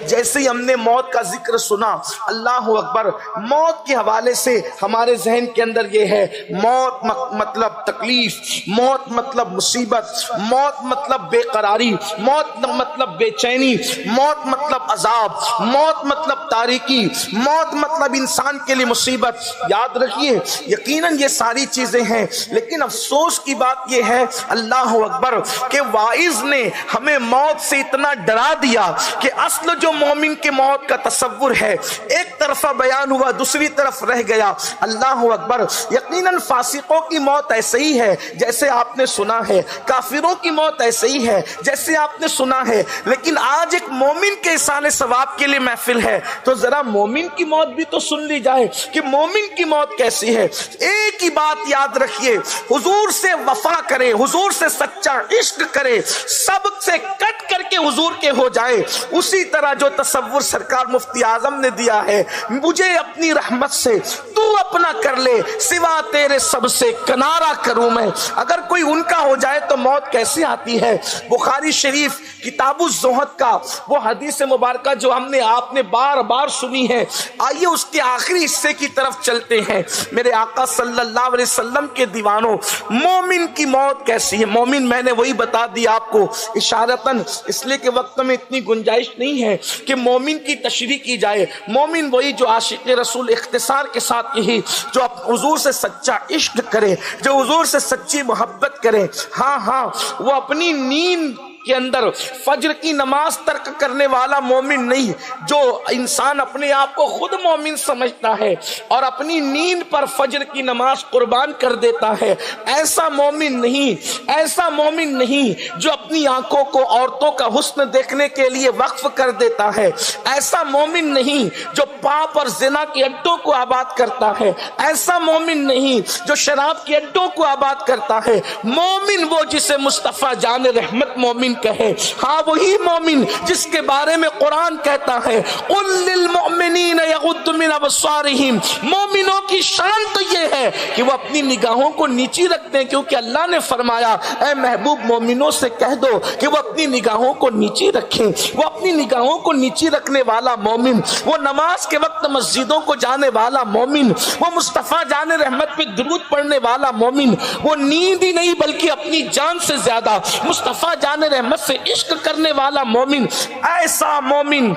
جیسے ہی ہم نے موت کا ذکر سنا، اللہ اکبر، موت کے حوالے سے ہمارے ذہن کے اندر یہ ہے، موت مطلب تکلیف، موت مطلب مصیبت، موت مطلب بے قراری، موت مطلب بے چینی، موت مطلب عذاب، موت مطلب تاریکی، موت مطلب انسان کے لیے مصیبت۔ یاد رکھیے یقیناً یہ ساری چیزیں ہیں، لیکن افسوس کی بات یہ ہے اللہ اکبر کہ واعظ نے ہمیں موت سے اتنا ڈرا دیا کہ اصل جو مومن کے موت کا تصور ہے ایک طرفہ بیان ہوا، دوسری طرف رہ گیا۔ اللہ اکبر، یقیناً فاسقوں کی موت ایسے ہی ہے جیسے آپ نے سنا ہے، کافروں کی موت ایسے ہی ہے جیسے آپ نے سنا ہے، لیکن آج ایک مومن کے احسان ثواب کے لیے محفل ہے تو ذرا مومن کی موت بھی تو سن لی جائے کہ مومن کی موت کیسی ہے۔ ایک ہی بات یاد رکھیے، حضور سے وفا کرے، حضور سے سچا عشق کرے، سب سے کٹ کر کے حضور کے ہو جائے، اسی طرح جو تصور سرکار مفتی اعظم نے دیا ہے، مجھے اپنی رحمت سے تو اپنا کر لے، سوا تیرے سب سے کنارہ کروں میں۔ اگر کوئی ان کا ہو جائے تو موت کیسے آتی ہے؟ بخاری شریف کتاب الزہد کا وہ حدیث مبارکہ جو ہم نے آپ نے بار بار سنی ہے، آئیے اس کے آخری حصے کی طرف چلتے ہیں۔ میرے آقا صلی اللہ علیہ وسلم کے دیوانوں، مومن کی موت کیسی ہے؟ مومن میں نے وہی بتا دیا آپ کو اشارتاً، اس لیے کہ وقت میں اتنی گنجائش نہیں ہے کہ مومن کی تشریح کی جائے۔ مومن وہی جو عاشق رسول، اختصار کے ساتھ یہی، جو حضور سے سچا عشق کرے، جو حضور سے سچی محبت کرے۔ ہاں وہ اپنی نیند کے اندر فجر کی نماز ترک کرنے والا مومن نہیں، جو انسان اپنے آپ کو خود مومن سمجھتا ہے اور اپنی نیند پر فجر کی نماز قربان کر دیتا ہے، ایسا مومن نہیں، ایسا مومن نہیں جو اپنی آنکھوں کو عورتوں کا حسن دیکھنے کے لیے وقف کر دیتا ہے، ایسا مومن نہیں جو پاپ اور زنا کے اڈوں کو آباد کرتا ہے، ایسا مومن نہیں جو شراب کے اڈوں کو آباد کرتا ہے۔ مومن وہ جسے مصطفیٰ جان رحمت مومن کہے، ہاں وہی مومن جس کے بارے میں قرآن کہتا ہے قُل لِّلْمُؤْمِنِينَ يَغُضُّوا مِنْ أَبْصَارِهِمْ۔ مومنوں کی شان تو یہ ہے کہ وہ اپنی نگاہوں کو نیچی رکھتے ہیں، کیونکہ اللہ نے فرمایا اے محبوب مومنوں سے کہہ دو کہ وہ اپنی نگاہوں کو نیچی رکھیں۔ وہ اپنی نگاہوں کو نیچی رکھنے والا مومن، وہ نماز کے وقت مسجدوں کو جانے والا مومن، وہ مصطفیٰ جان رحمت پہ درود پڑھنے والا مومن، وہ نیند ہی نہیں بلکہ اپنی جان سے زیادہ مصطفیٰ جان رحمت سے عشق کرنے والا مومن، ایسا مومن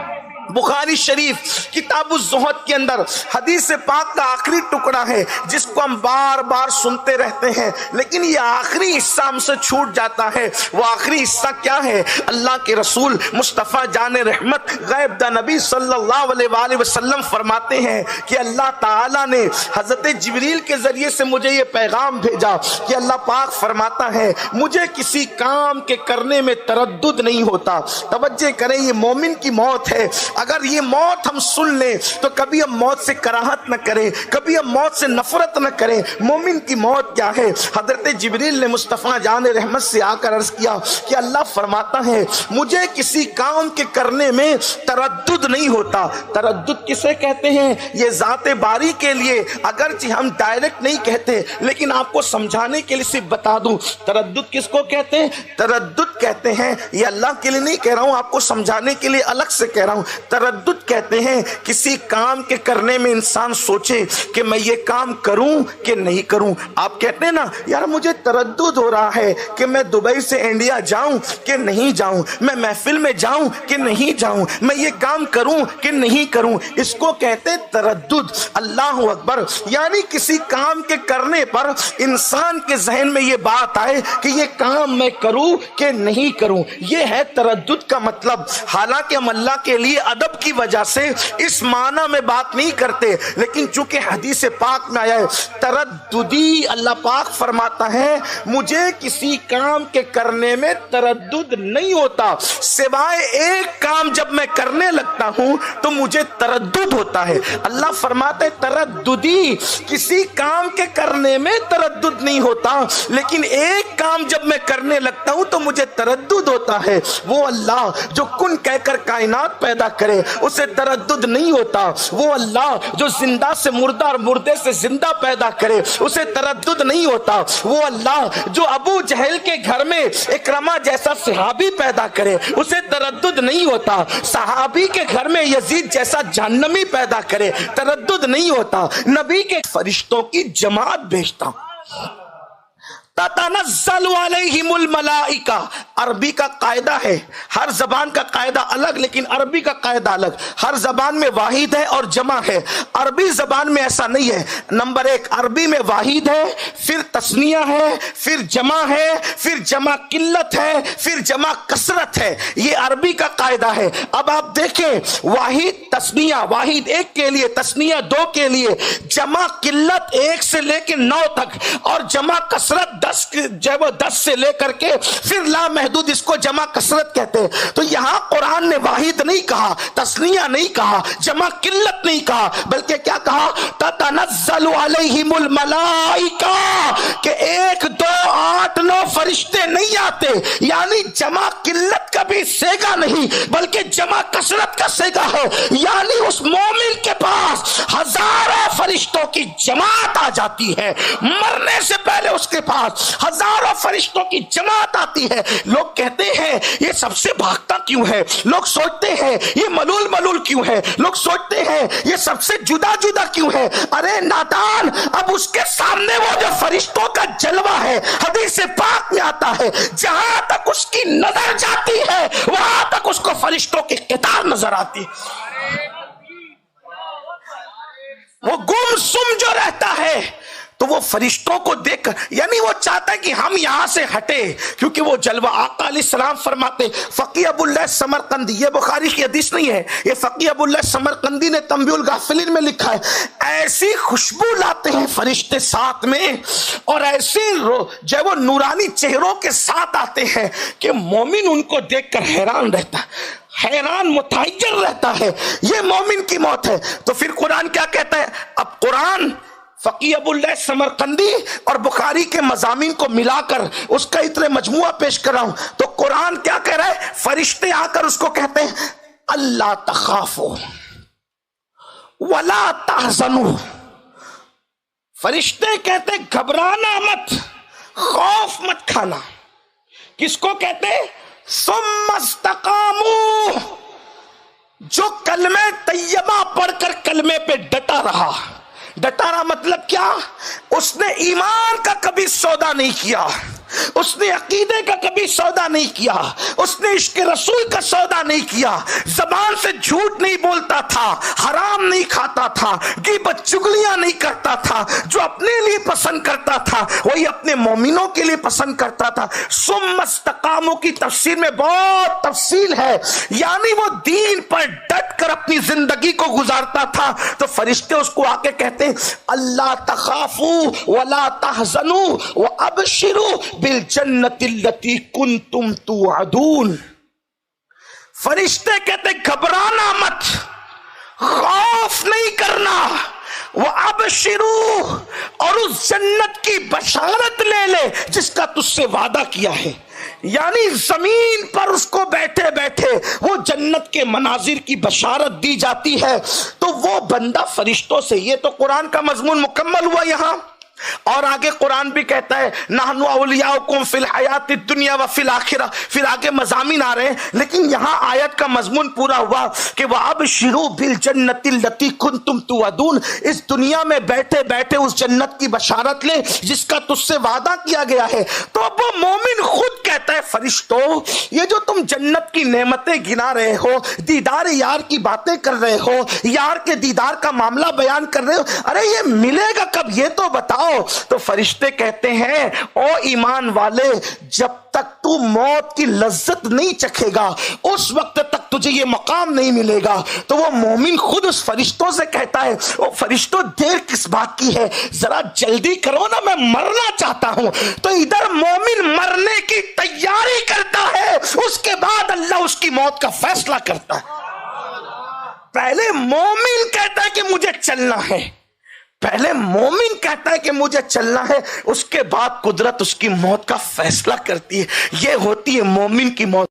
بخاری شریف کتاب الزہد کے اندر حدیث پاک کا آخری ٹکڑا ہے جس کو ہم بار بار سنتے رہتے ہیں، لیکن یہ آخری حصہ ہم سے چھوٹ جاتا ہے۔ وہ آخری حصہ کیا ہے؟ اللہ کے رسول مصطفیٰ جان رحمت غیب دا نبی صلی اللہ علیہ وآلہ وسلم فرماتے ہیں کہ اللہ تعالیٰ نے حضرت جبریل کے ذریعے سے مجھے یہ پیغام بھیجا کہ اللہ پاک فرماتا ہے مجھے کسی کام کے کرنے میں تردد نہیں ہوتا۔ توجہ کریں، یہ مومن کی موت ہے۔ اگر یہ موت ہم سن لیں تو کبھی ہم موت سے کراہت نہ کریں، کبھی ہم موت سے نفرت نہ کریں۔ مومن کی موت کیا ہے؟ حضرت جبریل نے مصطفیٰ جان رحمت سے آ کر عرض کیا کہ اللہ فرماتا ہے مجھے کسی کام کے کرنے میں تردد نہیں ہوتا۔ تردد کسے کہتے ہیں؟ یہ ذات باری کے لیے، اگرچہ ہم ڈائریکٹ نہیں کہتے لیکن آپ کو سمجھانے کے لیے صرف بتا دوں، تردد کس کو کہتے ہیں؟ تردد کہتے ہیں، یہ اللہ کے لیے نہیں کہہ رہا ہوں، آپ کو سمجھانے کے لیے الگ سے کہہ رہا ہوں، تردد کہتے ہیں کسی کام کے کرنے میں انسان سوچے کہ میں یہ کام کروں کہ نہیں کروں۔ آپ کہتے ہیں نا یار مجھے تردد ہو رہا ہے کہ میں دبئی سے انڈیا جاؤں کہ نہیں جاؤں، میں محفل میں جاؤں کہ نہیں جاؤں، میں یہ کام کروں کہ نہیں کروں، اس کو کہتے ہیں تردد۔ اللہ اکبر، یعنی کسی کام کے کرنے پر انسان کے ذہن میں یہ بات آئے کہ یہ کام میں کروں کہ نہیں کروں، یہ ہے تردد کا مطلب۔ حالانکہ ہم اللہ کے لیے ادب کی وجہ سے اس معنی میں بات نہیں کرتے، لیکن چونکہ حدیث پاک میں آیا ہے ترددی، اللہ پاک فرماتا ہے مجھے کسی کام کے کرنے میں تردد نہیں ہوتا، سوائے ایک کام جب میں کرنے لگتا ہوں تو مجھے تردد ہوتا ہے۔ اللہ فرماتا ہے ترددی، کسی کام کے کرنے میں تردد نہیں ہوتا، لیکن ایک کام جب میں کرنے لگتا ہوں تو مجھے تردد ہوتا ہے۔ وہ اللہ جو کن کہہ کر کائنات پیدا کر کرے اسے تردد نہیں ہوتا، وہ اللہ جو زندہ سے مردہ اور مردے سے زندہ پیدا کرے اسے تردد نہیں ہوتا، وہ اللہ جو ابو جہل کے گھر میں اکرمہ جیسا صحابی پیدا کرے اسے تردد نہیں ہوتا، صحابی کے گھر میں یزید جیسا جہنمی پیدا کرے تردد نہیں ہوتا، نبی کے فرشتوں کی جماعت بھیجتا ہوں۔ تتنزل علیہم الملائکہ، عربی کا قاعدہ ہے، ہر زبان کا قاعدہ الگ لیکن عربی کا قاعدہ الگ، ہر زبان میں واحد ہے اور جمع ہے، عربی زبان میں ایسا نہیں ہے۔ نمبر ایک، عربی میں واحد ہے، پھر تثنیہ ہے، پھر جمع ہے، پھر جمع قلت ہے، پھر جمع کثرت ہے، یہ عربی کا قاعدہ ہے۔ اب آپ دیکھیں، واحد تثنیہ، واحد ایک کے لیے، تثنیہ دو کے لیے، جمع قلت 1 سے لے کے 9 تک، اور جمع کثرت 10 سے لے کر کے پھر لا محدود، اس کو جمع کثرت کہتے ہیں۔ تو یہاں قرآن نے واحد نہیں کہا، تثنیہ نہیں کہا، جمع قلت نہیں کہا، بلکہ کیا کہا؟ تتنزل علیہم الملائکہ، کہ 1 2 8 9 فرشتے نہیں آتے، یعنی جمع قلت کا بھی سیگا نہیں بلکہ جمع کثرت کا سیگا ہے، یعنی اس مومن کے پاس ہزاروں فرشتوں کی جماعت آ جاتی ہے، مرنے سے پہلے اس کے پاس ہزاروں فرشتوں کی جماعت آتی ہے۔ لوگ کہتے ہیں یہ سب سے بھاگتا کیوں ہے، لوگ سوچتے ہیں یہ ملول ملول کیوں ہے، لوگ سوچتے ہیں یہ سب سے جدا جدا کیوں ہے۔ ارے نادان، اب اس کے سامنے وہ جو فرشتوں کا جلوہ ہے، حدیث پاک میں آتا ہے، جہاں تک اس کی نظر جاتی ہے وہاں تک اس کو فرشتوں کی قطار نظر آتی ہے۔ وہ گم سم جو رہتا ہے تو وہ فرشتوں کو دیکھ کر، یعنی وہ چاہتا ہے کہ ہم یہاں سے ہٹے، کیونکہ وہ جلوہ آقا علیہ السلام فرماتے، فقیہ ابو اللہ سمرقندی، یہ بخاری کی حدیث نہیں ہے، یہ فقیہ ابو اللہ سمرقندی نے تنبیہ الغافلین میں لکھا ہے، ایسی خوشبو لاتے ہیں فرشتے ساتھ میں، اور ایسے جو وہ نورانی چہروں کے ساتھ آتے ہیں کہ مومن ان کو دیکھ کر حیران رہتا ہے، حیران متحیر رہتا ہے، یہ مومن کی موت ہے۔ تو پھر قرآن کیا کہتا ہے؟ اب قرآن فقیہ ابو اللہ سمرقندی اور بخاری کے مضامین کو ملا کر اس کا اتنے مجموعہ پیش کر رہا ہوں، تو قرآن کیا کہہ رہا ہے؟ فرشتے آ کر اس کو کہتے ہیں اللہ تخافوا ولا تحزنوا، فرشتے کہتے گھبرانا مت، خوف مت کھانا۔ کس کو کہتے؟ ثم استقاموا، جو کلمہ طیبہ پڑھ کر کلمے پہ ڈٹا رہا۔ ڈٹا رہا مطلب کیا؟ اس نے ایمان کا کبھی سودا نہیں کیا، اس نے عقیدے کا کبھی سودا نہیں کیا، اس نے عشق رسول کا سودا نہیں کیا، زبان سے جھوٹ نہیں بولتا تھا، حرام نہیں کھاتا تھا، غیبت چگلیاں نہیں کرتا تھا، جو اپنے لیے پسند کرتا تھا وہی اپنے مومنوں کے لیے پسند کرتا تھا۔ ثم استقاموا کی تفسیر میں بہت تفصیل ہے، یعنی وہ دین پر ڈٹ کر اپنی زندگی کو گزارتا تھا۔ تو فرشتے اس کو آ کے کہتے ہیں اللہ تخافوا ولا تحزنوا وابشروا بالجنت التي کنتم توعدون، فرشتے کہتے گھبرانا مت، خوف نہیں کرنا، وابشروا، اور اس جنت کی بشارت لے لے جس کا تجھ سے وعدہ کیا ہے، یعنی زمین پر اس کو بیٹھے بیٹھے وہ جنت کے مناظر کی بشارت دی جاتی ہے۔ تو وہ بندہ فرشتوں سے، یہ تو قرآن کا مضمون مکمل ہوا یہاں، اور آگے قرآن بھی کہتا ہے نحن اولیاؤکم فی الحیات الدنیا وفی الآخرہ، پھر آگے مضامین آ رہے ہیں، لیکن یہاں آیت کا مضمون پورا ہوا کہ وَأَبْشِرُوا بِالْجَنَّةِ الَّتِي كُنْتُمْ تُوعَدُونَ، اس دنیا میں بیٹھے بیٹھے اس جنت کی بشارت لے جس کا تجھ سے وعدہ کیا گیا ہے۔ تو اب وہ مومن خود کہتا ہے فرشتوں، یہ جو تم جنت کی نعمتیں گنا رہے ہو، دیدار یار کی باتیں کر رہے ہو، یار کے دیدار کا معاملہ بیان کر رہے ہو، ارے یہ ملے گا کب یہ تو بتاؤ۔ تو فرشتے کہتے ہیں او ایمان والے، جب تک تو موت کی لذت نہیں چکھے گا اس وقت تک تجھے یہ مقام نہیں ملے گا۔ تو وہ مومن خود اس فرشتوں سے کہتا ہے او فرشتوں دیر کس بات کی ہے، ذرا جلدی کرو نا، میں مرنا چاہتا ہوں۔ تو ادھر مومن مرنے کی تیاری کرتا ہے، اس کے بعد اللہ اس کی موت کا فیصلہ کرتا ہے۔ پہلے مومن کہتا ہے کہ مجھے چلنا ہے، پہلے مومن کہتا ہے کہ مجھے چلنا ہے، اس کے بعد قدرت اس کی موت کا فیصلہ کرتی ہے۔ یہ ہوتی ہے مومن کی موت۔